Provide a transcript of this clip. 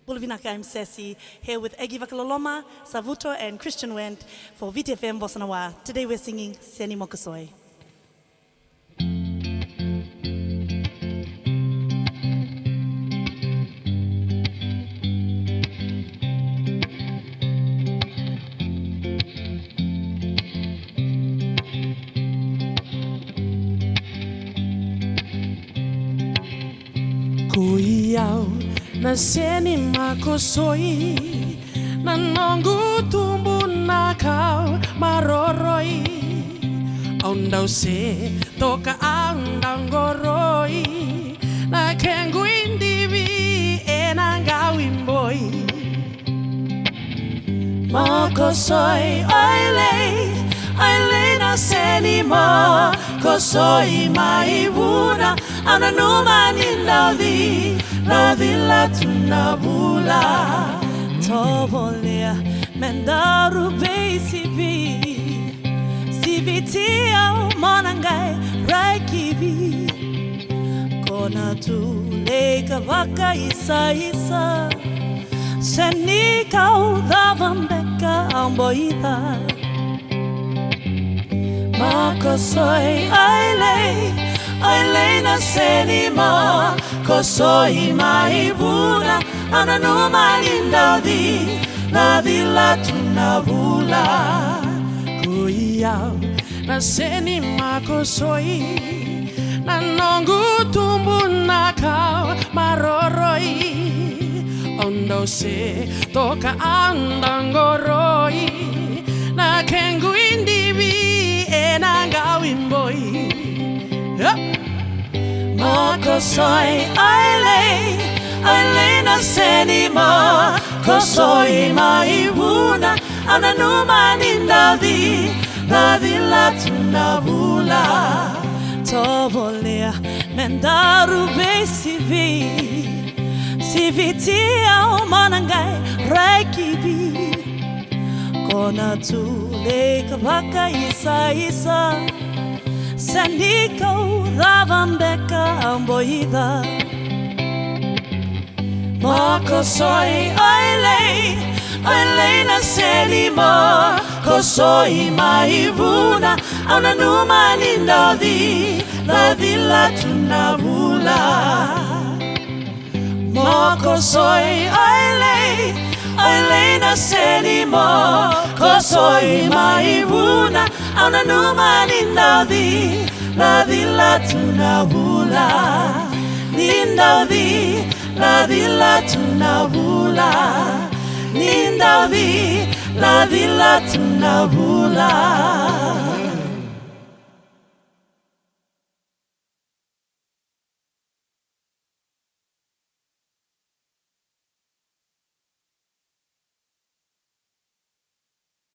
Bulavinaka, I'm Sassy, here with Egi Vakaloloma, Savuto, and Christian Wendt for VTFM Bossa Nova. Today we're singing Seni Mokosoi. Kuiau na seni makosoi na nongu tumbu na kau maroroi ondau se toka andau ngoroi na kengu indivi enangawimboi makosoi oile na seni makosoi maivuna ananuma nindaudi la tunabula Tobolea mendaru beisivi Sivitia manangai raikivi Kona tu leka vaka isa Senika udavambeka amboida Makosoi aile na senima Kosoi maibuna ananuma lindaudi la tunabula Kuiau na seni makosoi na nongu tumbu na kau maroroi ondo se toka andangoroi na kengu indivi enangawimboi Makosoi aile na senima Kosoi maibuna ananuma nindaudi la tunabula Tobolea mendaru beisivi Sivitia manangai raikivi Kona tu leka vaka isa Saniko davambeka amboida Makosoi aile na senima Kosoi maivuna ananuma nindaudi la tunabula Makosoi aile na senima Kosoi maivuna ananuma nindaudi la tunabula Nindaudi la tunabula Nindaudi la tunabula